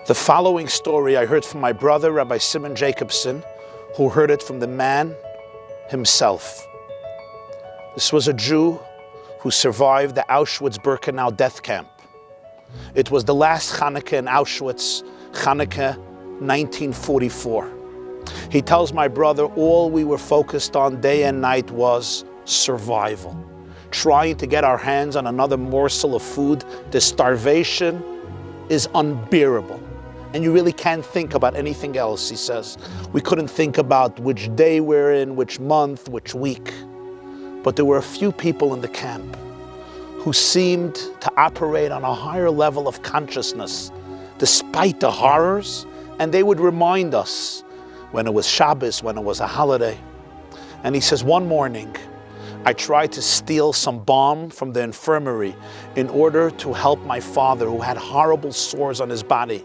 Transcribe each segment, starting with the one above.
The following story I heard from my brother, Rabbi YY Jacobson, who heard it from the man himself. This was a Jew who survived the Auschwitz-Birkenau death camp. It was the last Chanukah in Auschwitz, Chanukah 1944. He tells my brother all we were focused on day and night was survival. Trying to get our hands on another morsel of food. The starvation is unbearable. And you really can't think about anything else, he says. We couldn't think about which day we're in, which month, which week. But there were a few people in the camp who seemed to operate on a higher level of consciousness despite the horrors, and they would remind us when it was Shabbos, when it was a holiday. And he says, one morning, I tried to steal some balm from the infirmary in order to help my father who had horrible sores on his body.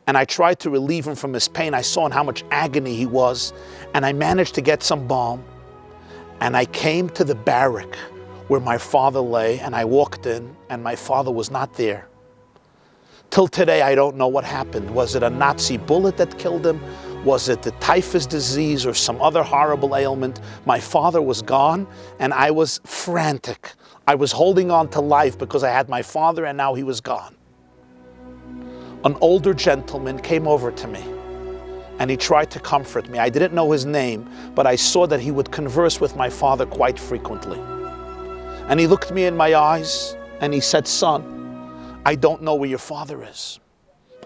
And I tried to relieve him from his pain. I saw in how much agony he was, and I managed to get some balm. And I came to the barrack where my father lay, and I walked in, and my father was not there. Till today, I don't know what happened. Was it a Nazi bullet that killed him? Was it the typhus disease or some other horrible ailment? My father was gone, and I was frantic. I was holding on to life because I had my father, and now he was gone. An older gentleman came over to me, and he tried to comfort me. I didn't know his name, but I saw that he would converse with my father quite frequently. And he looked me in my eyes, and he said, son, I don't know where your father is.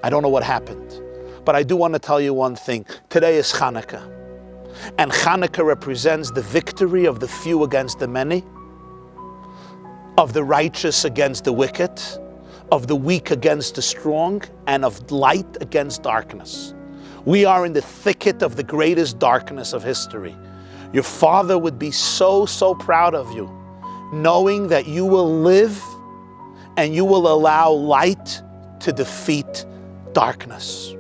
I don't know what happened. But I do want to tell you one thing. Today is Chanukah. And Chanukah represents the victory of the few against the many, of the righteous against the wicked, of the weak against the strong, and of light against darkness. We are in the thicket of the greatest darkness of history. Your father would be so proud of you, knowing that you will live and you will allow light to defeat darkness.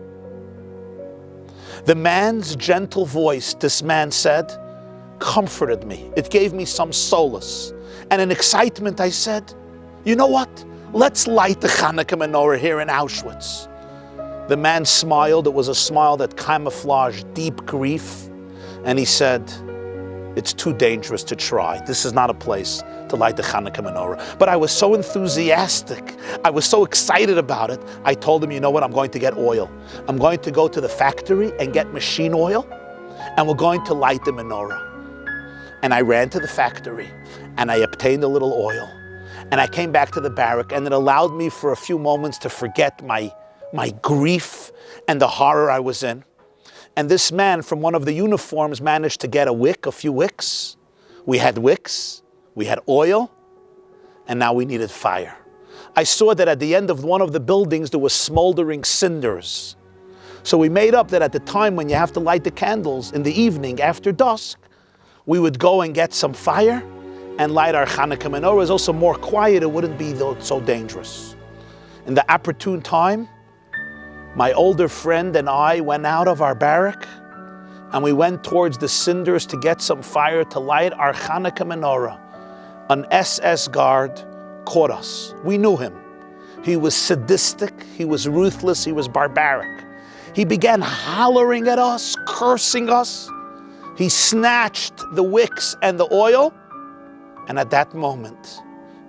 The man's gentle voice, this man said, comforted me. It gave me some solace. And in excitement, I said, you know what? Let's light the Chanukah menorah here in Auschwitz. The man smiled. It was a smile that camouflaged deep grief. And he said, it's too dangerous to try. This is not a place to light the Chanukah menorah. But I was so enthusiastic. I was so excited about it. I told him, you know what? I'm going to get oil. I'm going to go to the factory and get machine oil, and we're going to light the menorah. And I ran to the factory, and I obtained a little oil. And I came back to the barrack, and it allowed me for a few moments to forget my grief and the horror I was in. And this man from one of the uniforms managed to get a few wicks. We had wicks, we had oil, and now we needed fire. I saw that at the end of one of the buildings there was smoldering cinders. So we made up that at the time when you have to light the candles in the evening after dusk, we would go and get some fire and light our Chanukah menorah. It was also more quiet, it wouldn't be so dangerous. In the opportune time, my older friend and I went out of our barrack and we went towards the cinders to get some fire to light our Chanukah menorah. An SS guard caught us. We knew him. He was sadistic, he was ruthless, he was barbaric. He began hollering at us, cursing us. He snatched the wicks and the oil, and at that moment,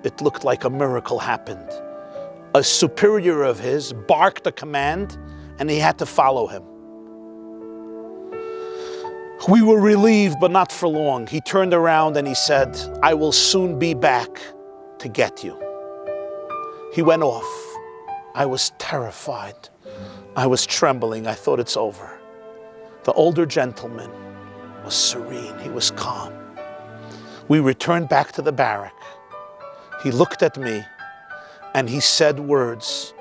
it looked like a miracle happened. A superior of his barked a command, and he had to follow him. We were relieved, but not for long. He turned around and he said, I will soon be back to get you. He went off. I was terrified. I was trembling. I thought it's over. The older gentleman was serene. He was calm. We returned back to the barrack. He looked at me and he said words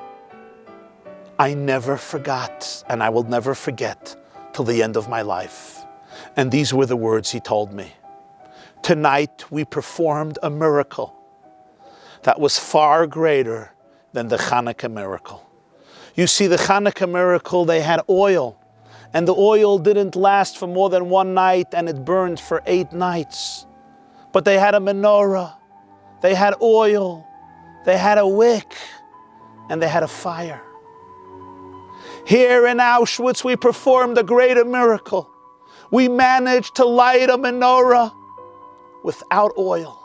I never forgot, and I will never forget till the end of my life. And these were the words he told me. Tonight we performed a miracle that was far greater than the Chanukah miracle. You see, the Chanukah miracle, they had oil, and the oil didn't last for more than one night, and it burned for 8 nights. But they had a menorah, they had oil, they had a wick, and they had a fire. Here in Auschwitz, we performed a greater miracle. We managed to light a menorah without oil,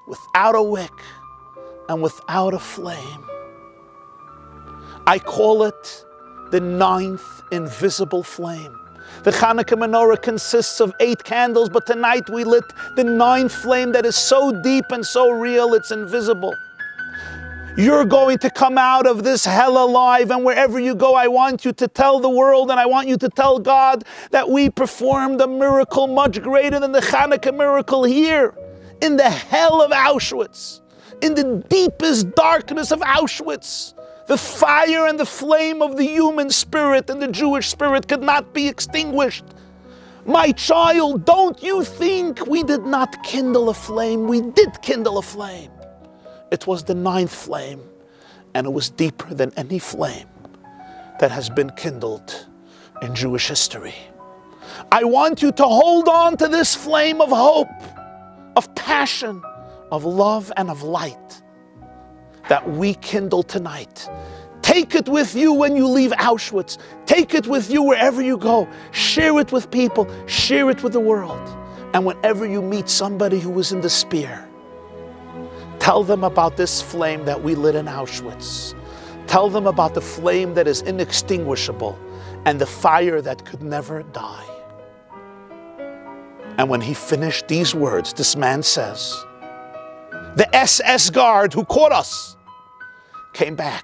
without a wick, and without a flame. I call it the 9th invisible flame. The Chanukah menorah consists of 8 candles, but tonight we lit the 9th flame that is so deep and so real, it's invisible. You're going to come out of this hell alive, and wherever you go, I want you to tell the world and I want you to tell God that we performed a miracle much greater than the Chanukah miracle here in the hell of Auschwitz, in the deepest darkness of Auschwitz. The fire and the flame of the human spirit and the Jewish spirit could not be extinguished. My child, don't you think we did not kindle a flame? We did kindle a flame. It was the 9th flame, and it was deeper than any flame that has been kindled in Jewish history. I want you to hold on to this flame of hope, of passion, of love, and of light that we kindle tonight. Take it with you when you leave Auschwitz. Take it with you wherever you go. Share it with people. Share it with the world. And whenever you meet somebody who is in despair, tell them about this flame that we lit in Auschwitz. Tell them about the flame that is inextinguishable and the fire that could never die. And when he finished these words, this man says, the SS guard who caught us came back.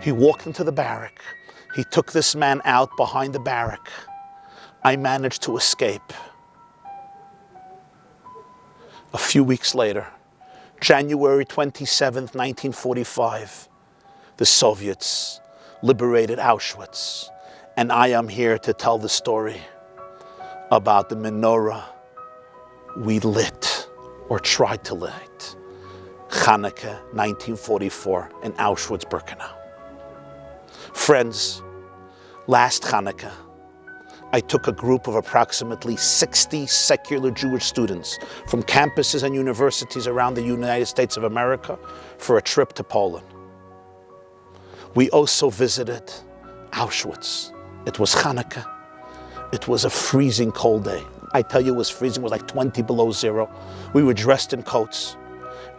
He walked into the barrack. He took this man out behind the barrack. I managed to escape. A few weeks later, January 27th, 1945, the Soviets liberated Auschwitz. And I am here to tell the story about the menorah we lit, or tried to light, Chanukah 1944 in Auschwitz-Birkenau. Friends, last Chanukah, I took a group of approximately 60 secular Jewish students from campuses and universities around the United States of America for a trip to Poland. We also visited Auschwitz. It was Chanukah. It was a freezing cold day. I tell you, it was freezing. It was like 20 below zero. We were dressed in coats.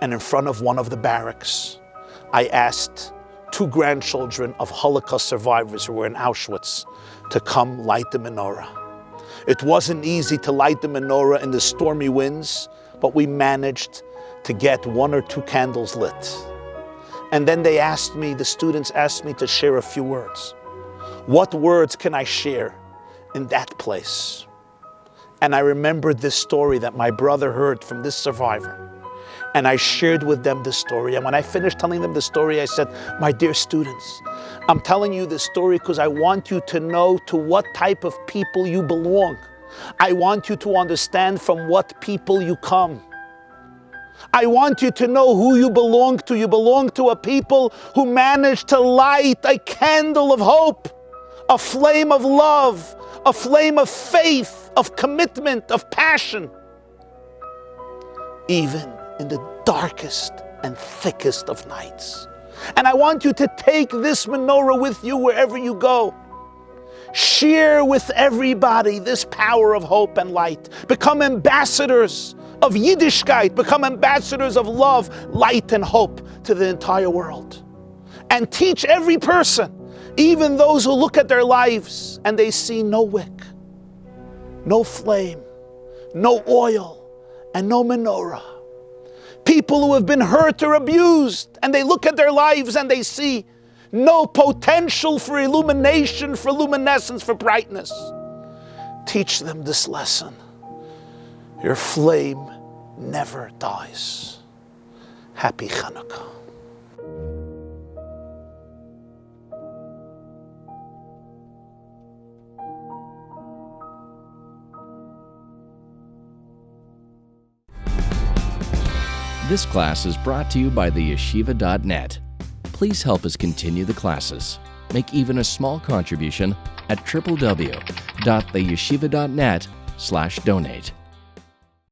And in front of one of the barracks, I asked 2 grandchildren of Holocaust survivors who were in Auschwitz to come light the menorah. It wasn't easy to light the menorah in the stormy winds, but we managed to get 1 or 2 candles lit. And then they asked me, the students asked me to share a few words. What words can I share in that place? And I remembered this story that my brother heard from this survivor. And I shared with them this story. And when I finished telling them the story, I said, my dear students, I'm telling you this story because I want you to know to what type of people you belong. I want you to understand from what people you come. I want you to know who you belong to. You belong to a people who managed to light a candle of hope, a flame of love, a flame of faith, of commitment, of passion, even in the darkest and thickest of nights. And I want you to take this menorah with you wherever you go. Share with everybody this power of hope and light. Become ambassadors of Yiddishkeit. Become ambassadors of love, light, and hope to the entire world. And teach every person, even those who look at their lives and they see no wick, no flame, no oil, and no menorah. People who have been hurt or abused, and they look at their lives and they see no potential for illumination, for luminescence, for brightness. Teach them this lesson. Your flame never dies. Happy Chanukah. This class is brought to you by theyeshiva.net. Please help us continue the classes. Make even a small contribution at www.theyeshiva.net/donate.